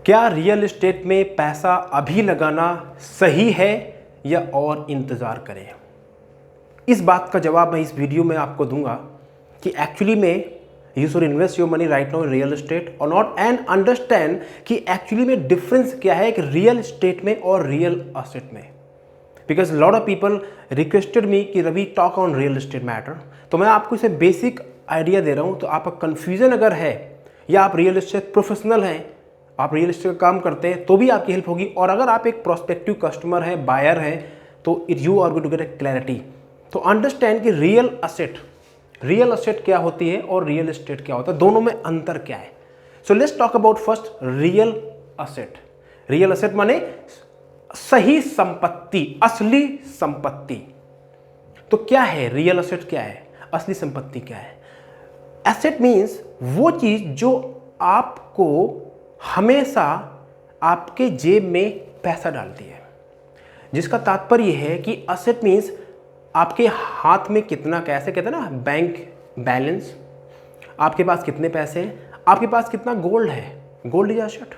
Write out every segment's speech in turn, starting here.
क्या real estate में पैसा अभी लगाना सही है या और इंतज़ार करें? इस बात का जवाब मैं इस वीडियो में आपको दूंगा कि एक्चुअली में you should invest your money right now in real estate और नॉट, एंड अंडरस्टैंड कि एक्चुअली में डिफरेंस क्या है एक रियल एस्टेट में और रियल एसेट में। Because lot of people requested me कि Ravi talk on real estate matter, तो मैं आपको इसे बेसिक आइडिया दे रहा हूँ। तो आपका कन्फ्यूजन अगर है या आप रियल एस्टेट प्रोफेशनल हैं, आप रियल एस्टेट का काम करते हैं, तो भी आपकी हेल्प होगी। और अगर आप एक प्रोस्पेक्टिव कस्टमर हैं, बायर हैं, तो you are going to get a clarity. तो अंडरस्टैंड कि रियल एसेट क्या होती है और रियल एस्टेट क्या होता है, दोनों में अंतर क्या है। So let's talk about first real asset. Real asset माने सही संपत्ति, असली संपत्ति। तो क्या है रियल एसेट, क्या है असली संपत्ति, क्या है? एसेट मीन्स वो चीज जो आपको हमेशा आपके जेब में पैसा डालती है, जिसका तात्पर्य है कि एसेट मीन्स आपके हाथ में कितना, कैसे कहते हैं ना, बैंक बैलेंस, आपके पास कितने पैसे हैं, आपके पास कितना गोल्ड है, गोल्ड इज एसेट,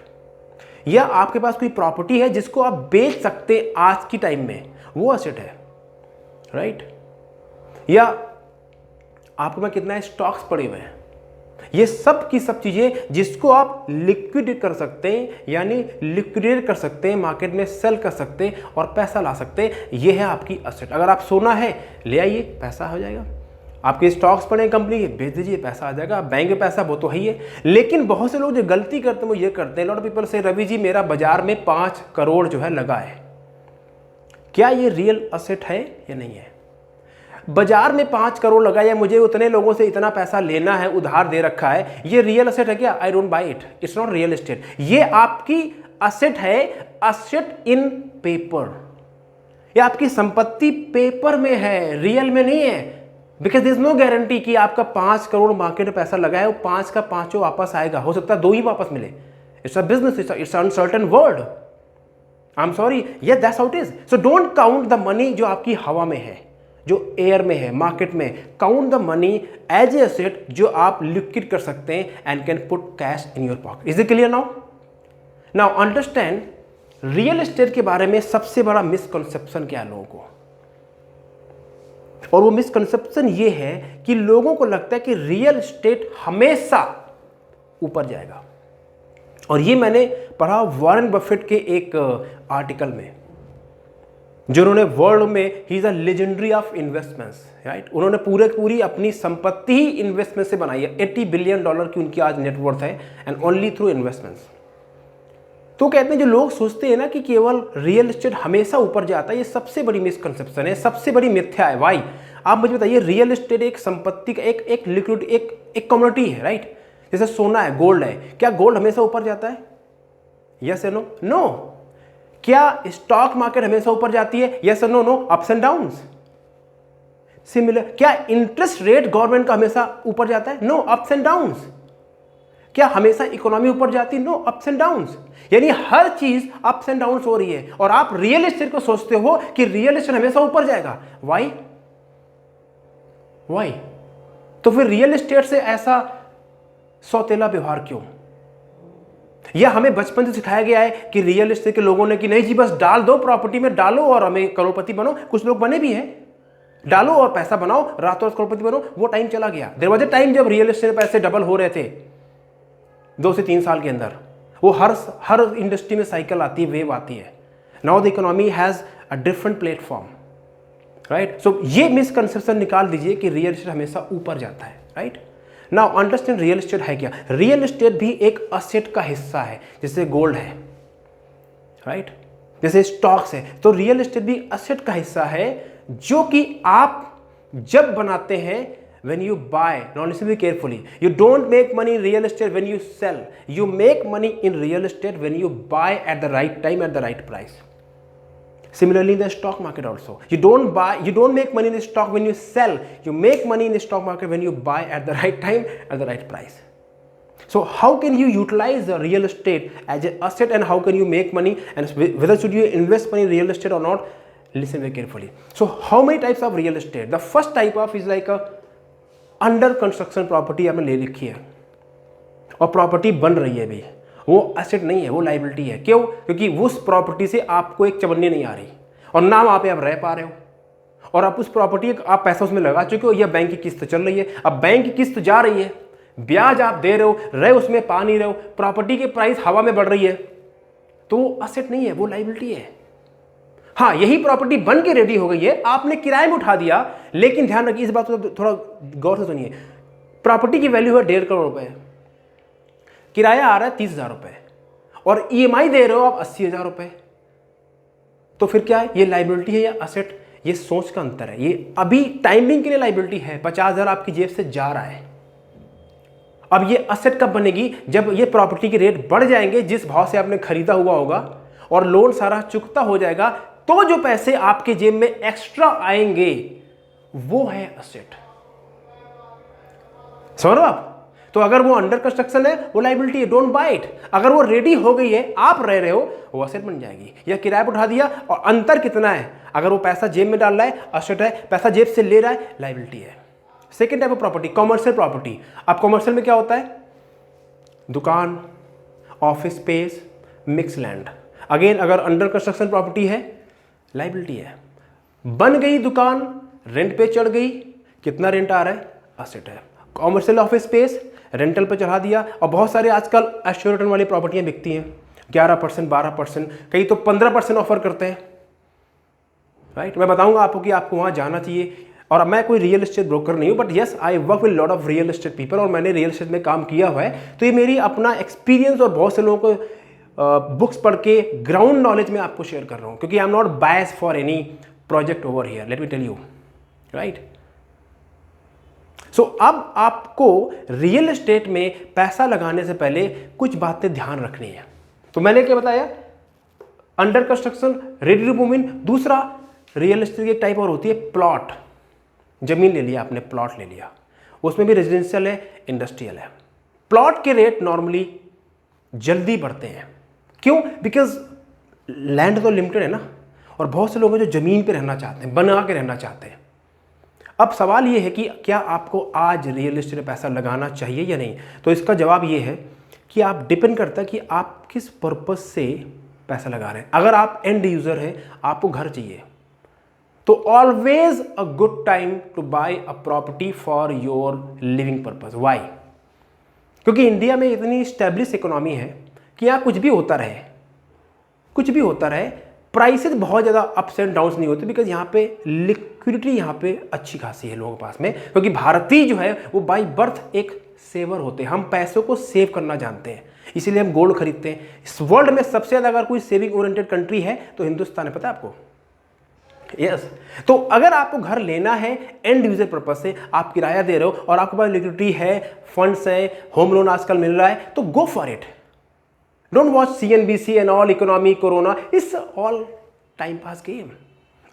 या आपके पास कोई प्रॉपर्टी है जिसको आप बेच सकते हैं आज की टाइम में, वो एसेट है, राइट? या आपके पास कितना स्टॉक्स पड़े हुए हैं, ये सब की सब चीजें जिसको आप लिक्विडेट कर सकते हैं, यानी लिक्विडेट कर सकते हैं, मार्केट में सेल कर सकते हैं और पैसा ला सकते हैं, ये है आपकी एसेट। अगर आप सोना है ले आइए, पैसा हो जाएगा। आपके स्टॉक्स पड़े कंपनी के, बेच दीजिए, पैसा आ जाएगा। बैंक में पैसा वो तो है ही है। लेकिन बहुत से लोग जो गलती करते हैं वो ये करते हैं, लॉट ऑफ पीपल से रवि जी मेरा बाजार में 5 करोड़ जो है लगा है, क्या ये रियल एसेट है या नहीं है? बाजार में 5 करोड़ लगा या मुझे उतने लोगों से इतना पैसा लेना है, उधार दे रखा है, ये रियल एसेट है क्या? I don't buy it, it's not real estate. ये आपकी एसेट है, एसेट इन पेपर। ये आपकी संपत्ति पेपर में है, रियल में नहीं है। Because there is no guarantee कि आपका 5 करोड़ मार्केट में पैसा लगा है वो 5 का 5 वापस आएगा, हो सकता है 2 ही वापस मिले। It's a business, it's uncertain world. I am sorry, ये that's how it is. So don't count the money जो आपकी हवा में है, जो एयर में है, मार्केट में। Count the money as a asset जो आप लिक्विड कर सकते हैं and can put cash in your pocket. Is it clear now? Now understand real estate के बारे में सबसे बड़ा मिसकंसेप्शन क्या है लोगों को, और वो मिसकंसेप्शन ये है कि लोगों को लगता है कि रियल एस्टेट हमेशा ऊपर जाएगा। और ये मैंने पढ़ा वॉरेन बफेट के एक आर्टिकल में, जिन्होंने वर्ल्ड में he is a legendary of investments, right? उन्होंने पूरी अपनी संपत्ति ही इन्वेस्टमेंट से बनाई है। $80 बिलियन की उनकी आज नेटवर्थ है, एंड ओनली थ्रू इन्वेस्टमेंट्स। तो कहते हैं जो लोग सोचते हैं ना कि केवल रियल एस्टेट हमेशा ऊपर जाता है, ये सबसे बड़ी मिसकंसेप्शन है, सबसे बड़ी मिथ्या है। वाई? आप मुझे बताइए, रियल एस्टेट एक संपत्ति का एक लिक्विड एक कमोडिटी है, राइट? जैसे सोना है, गोल्ड है, क्या गोल्ड हमेशा ऊपर जाता है? यस या नो? नो। क्या स्टॉक मार्केट हमेशा ऊपर जाती है? यस और no? No, ups and downs. Similar, क्या इंटरेस्ट रेट गवर्नमेंट का हमेशा ऊपर जाता है? No, ups and downs. क्या हमेशा इकोनॉमी ऊपर जाती है? No, ups and downs. यानी हर चीज अप्स एंड डाउन्स हो रही है, और आप रियल एस्टेट को सोचते हो कि रियल एस्टेट हमेशा ऊपर जाएगा। वाई? वाई? तो फिर रियल एस्टेट से ऐसा सौतेला व्यवहार क्यों? यह हमें बचपन से सिखाया गया है कि रियल एस्टेट के लोगों ने कि नहीं जी बस डाल दो, प्रॉपर्टी में डालो और हमें करोड़पति बनो। कुछ लोग बने भी हैं, डालो और पैसा बनाओ, रातों रात करोड़पति बनो। वो टाइम चला गया। देयर वाज अ टाइम जब रियल एस्टेट पैसे डबल हो रहे थे 2 से 3 साल के अंदर। वो हर इंडस्ट्री में साइकिल आती है, वेव आती है। Now the economy has a different platform, right? So ये मिसकंसेप्शन निकाल दीजिए कि रियल एस्टेट हमेशा ऊपर जाता है, right? Now understand real estate है क्या। रियल एस्टेट भी एक एसेट का हिस्सा है, जैसे गोल्ड है, राइट? जैसे स्टॉक्स है, तो रियल एस्टेट भी एसेट का हिस्सा है जो कि आप जब बनाते हैं, when you buy, now listen very carefully, you don't make money in real estate when you sell, you make money in real estate when you buy at the right time at the right price. Similarly in the stock market also, you don't make money in the stock when you sell, you make money in the stock market when you buy at the right time at the right price. So how can you utilize the real estate as an asset, and how can you make money, and whether should you invest money in real estate or not? Listen very carefully. So how many types of real estate? The first type of is like a under construction property आपने ले रखी है और property बन रही है भी, वो एसेट नहीं है, वो लाइबिलिटी है। क्यों? क्योंकि उस प्रॉपर्टी से आपको एक चवन्नी नहीं आ रही और ना वहाँ पे आप रह पा रहे हो, और आप उस प्रॉपर्टी आप पैसा उसमें लगा चुके हो, या बैंक की किस्त चल रही है, अब बैंक की किस्त जा रही है, ब्याज आप दे रहे हो, रहे उसमें पा नहीं रहे हो, प्रॉपर्टी की प्राइस हवा में बढ़ रही है, तो वो एसेट नहीं है, वो लाइबिलिटी है। हाँ, यही प्रॉपर्टी बन के रेडी हो गई है, आपने किराए में उठा दिया, लेकिन ध्यान रखिए इस बात को थोड़ा गौर से सुनिए। प्रॉपर्टी की वैल्यू है 1.5 करोड़ रुपए, किराया आ रहा है 30,000 रुपए, और ईएमआई दे रहे हो आप 80,000 रुपए, तो फिर क्या है, ये लाइबिलिटी है या एसेट? ये सोच का अंतर है। ये अभी टाइमिंग के लिए लाइबिलिटी है, 50,000 आपकी जेब से जा रहा है। अब ये एसेट कब बनेगी? जब ये प्रॉपर्टी के रेट बढ़ जाएंगे, जिस भाव से आपने खरीदा हुआ होगा, और लोन सारा चुकता हो जाएगा, तो जो पैसे आपके जेब में एक्स्ट्रा आएंगे वो है एसेट। समझ रहे हो आप? तो अगर वो अंडर कंस्ट्रक्शन है वो लाइबिलिटी है, डोंट बाय इट। अगर वो रेडी हो गई है, आप रह रहे हो, वो एसेट बन जाएगी। या किराए पर उठा दिया, और अंतर कितना है, अगर वो पैसा जेब में डाल रहा है एसेट है, पैसा जेब से ले रहा है लाइबिलिटी है। Second type of property, commercial property. अब कॉमर्शियल में क्या होता है? दुकान, office space, mix land. Again अगर अंडर कंस्ट्रक्शन प्रॉपर्टी है, लाइबिलिटी है। बन गई दुकान, रेंट पे चढ़ गई, कितना रेंट आ रहा है, एसेट है। कॉमर्शियल ऑफिस स्पेस रेंटल पे चढ़ा दिया, और बहुत सारे आजकल एश्योर रिटर्न वाली प्रॉपर्टियां बिकती हैं, 11%, 12%, कई तो 15% ऑफर करते हैं, राइट। मैं बताऊंगा आपको कि आपको वहां जाना चाहिए। और मैं कोई रियल एस्टेट ब्रोकर नहीं हूँ, but yes I work with lot of real estate people, और मैंने रियल एस्टेट में काम किया हुआ है, तो ये मेरी अपना एक्सपीरियंस और बहुत से लोगों को बुक्स पढ़ के ग्राउंड नॉलेज में आपको शेयर कर रहा हूँ, क्योंकि I am not bias for any project over here, let me tell you, right. So अब आपको रियल एस्टेट में पैसा लगाने से पहले कुछ बातें ध्यान रखनी है। तो मैंने क्या बताया, under construction, ready to move in. दूसरा, रियल एस्टेट की एक टाइप और होती है प्लॉट। जमीन ले लिया आपने, प्लॉट ले लिया, उसमें भी रेजिडेंशियल है, इंडस्ट्रियल है। प्लॉट के रेट नॉर्मली जल्दी बढ़ते हैं। क्यों? बिकॉज लैंड तो लिमिटेड है ना, और बहुत से लोग हैं जो जमीन पे रहना चाहते हैं, बना के रहना चाहते हैं। अब सवाल ये है कि क्या आपको आज रियल एस्टेट में पैसा लगाना चाहिए या नहीं? तो इसका जवाब ये है कि आप डिपेंड करता है कि आप किस पर्पज से पैसा लगा रहे हैं। अगर आप एंड यूजर हैं, आपको घर चाहिए, तो always a good time to buy a property for your living purpose. Why? क्योंकि इंडिया में इतनी स्टेब्लिश इकोनॉमी है कि यहाँ कुछ भी होता रहे, कुछ भी होता रहे, प्राइसेस बहुत ज़्यादा अप्स एंड डाउन्स नहीं होते, बिकॉज यहाँ पे लिक्विडिटी यहाँ पे अच्छी खासी है लोगों के पास में। क्योंकि भारतीय जो है वो बाय बर्थ एक सेवर होते हैं, हम पैसों को सेव करना जानते हैं, इसीलिए हम गोल्ड खरीदते हैं। इस वर्ल्ड में सबसे ज़्यादा अगर कोई सेविंग ओरिएंटेड कंट्री है तो हिंदुस्तान है, पता है आपको? यस। तो अगर आपको घर लेना है एंड यूजर पर्पज से, आप किराया दे रहे हो और आपके पास लिक्विडिटी है, फंड्स है, होम लोन आजकल मिल रहा है, तो go for it. Don't watch CNBC and all economy, corona, it's all time pass game.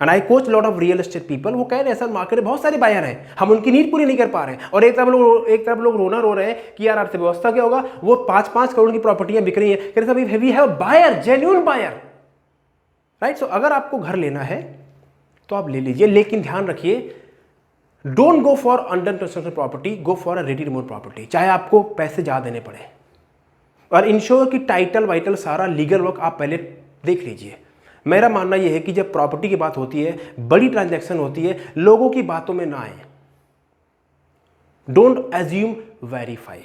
And I coach lot of real estate people, वो कह रहे हैं सर मार्केट में बहुत सारे बायर हैं, हम उनकी नीड पूरी नहीं कर पा रहे हैं। और एक तरफ लोग रोना रो रहे हैं कि यार अर्थव्यवस्था क्या होगा, वो 5-5 करोड़ की प्रॉपर्टियां बिक रही हैं, कह रहे हैं we have buyer, genuine buyer, right. So अगर आपको घर लेना है तो आप ले लीजिए, लेकिन ध्यान रखिए, don't go for under construction property, go for a ready to move property, चाहे आपको पैसे ज़्यादा देने पड़े। और इंश्योर की टाइटल वाइटल सारा लीगल वर्क आप पहले देख लीजिए। मेरा मानना यह है कि जब प्रॉपर्टी की बात होती है, बड़ी ट्रांजैक्शन होती है, लोगों की बातों में ना आए, डोंट एज्यूम, वेरीफाई।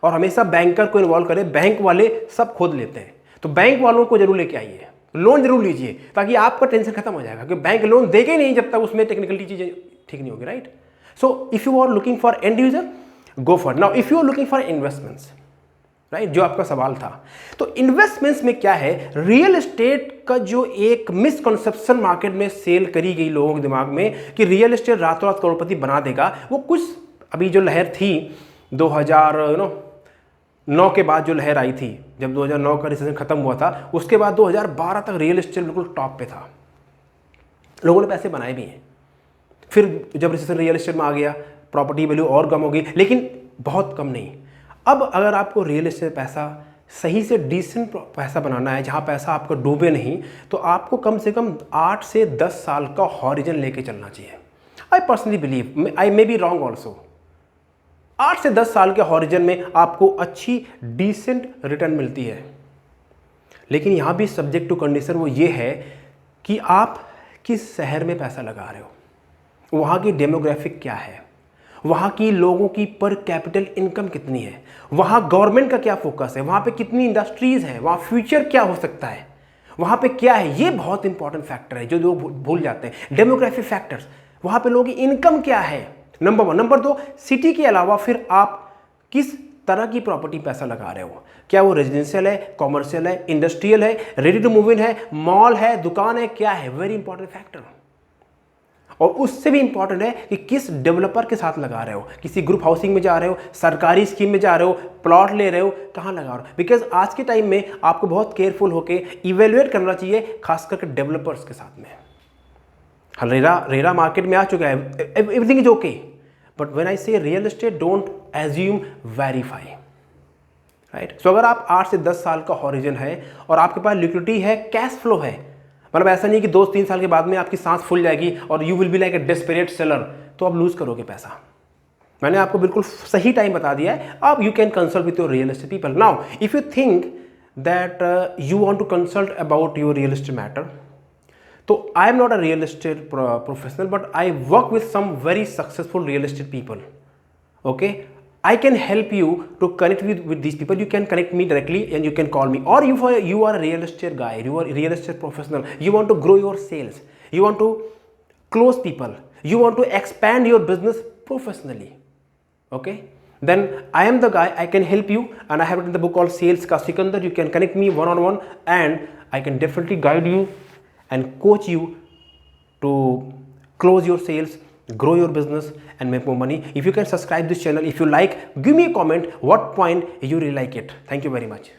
और हमेशा बैंकर को इन्वॉल्व करें, बैंक वाले सब खुद लेते हैं, तो बैंक वालों को जरूर लेके आइए, लोन जरूर लीजिए, ताकि आपका टेंशन खत्म हो जाएगा, क्योंकि बैंक लोन देगा ही नहीं जब तक उसमें टेक्निकलिटी चीजें ठीक नहीं होगी, right. So if you are looking for end user, go for. Now if you are looking for investments, right, जो आपका सवाल था, तो इन्वेस्टमेंट्स में क्या है, रियल एस्टेट का जो एक मिसकंसेप्शन मार्केट में सेल करी गई लोगों के दिमाग में कि रियल एस्टेट रातों रात करोड़पति बना देगा, वो कुछ अभी जो लहर थी 2009 के बाद जो लहर आई थी, जब 2009 का रिसेशन खत्म हुआ था, उसके बाद 2012 तक रियल एस्टेट बिल्कुल टॉप पे था, लोगों ने पैसे बनाए भी हैं। फिर जब रिसेशन रियल एस्टेट में आ गया, प्रॉपर्टी वैल्यू और कम हो गई, लेकिन बहुत कम नहीं। अब अगर आपको रियल एस्टेट पैसा सही से डिसेंट पैसा बनाना है, जहाँ पैसा आपका डूबे नहीं, तो आपको कम से कम 8 से 10 साल का हॉरिजन लेके चलना चाहिए। I personally believe, I may be wrong also, 8 से 10 साल के हॉरिजन में आपको अच्छी डिसेंट रिटर्न मिलती है। लेकिन यहाँ भी सब्जेक्ट टू कंडीशन वो ये है कि आप किस शहर में पैसा लगा रहे हो, वहाँ की डेमोग्राफिक क्या है, वहाँ की लोगों की पर कैपिटल इनकम कितनी है, वहाँ गवर्नमेंट का क्या फोकस है, वहाँ पे कितनी इंडस्ट्रीज़ हैं, वहाँ फ्यूचर क्या हो सकता है, वहाँ पे क्या है। ये बहुत इंपॉर्टेंट फैक्टर है जो लोग भूल जाते हैं। डेमोग्राफिक फैक्टर्स, वहाँ पे लोगों की इनकम क्या है, नंबर 1। नंबर 2, सिटी के अलावा फिर आप किस तरह की प्रॉपर्टी पैसा लगा रहे हो, क्या वो रेजिडेंशियल है, कॉमर्शियल है, इंडस्ट्रियल है, रेडी टू मूव इन है, मॉल है, दुकान है, क्या है। Very important factor. और उससे भी इंपॉर्टेंट है कि किस डेवलपर के साथ लगा रहे हो, किसी ग्रुप हाउसिंग में जा रहे हो, सरकारी स्कीम में जा रहे हो, प्लॉट ले रहे हो, कहाँ लगा रहे हो। बिकॉज आज के टाइम में आपको बहुत केयरफुल होकर इवेल्युएट करना चाहिए, खास करके डेवलपर्स के साथ में। रेरा मार्केट में आ चुका है, everything is okay, but when I say real estate, don't assume, verify, right. So अगर आप 8 से 10 साल का हॉरिजन है और आपके पास लिक्विडिटी है, कैश फ्लो है, मतलब ऐसा नहीं कि 2-3 साल के बाद में आपकी सांस फूल जाएगी और you will be like a desperate seller, तो आप लूज करोगे पैसा। मैंने आपको बिल्कुल सही टाइम बता दिया है। अब you can consult with your real estate people. Now if you think that you want to consult about your real estate matter, तो I am not a real estate professional, but I work with some very successful real estate people, okay. I can help you to connect with these people. You can connect me directly and you can call me. Or you are a real estate guy, you are a real estate professional. You want to grow your sales. You want to close people. You want to expand your business professionally. Okay? Then I am the guy, I can help you, and I have written the book called Sales Ka Sikandar. You can connect me one-on-one and I can definitely guide you and coach you to close your sales, grow your business and make more money. If you can subscribe this channel, if you like, give me a comment what point you really like it. Thank you very much.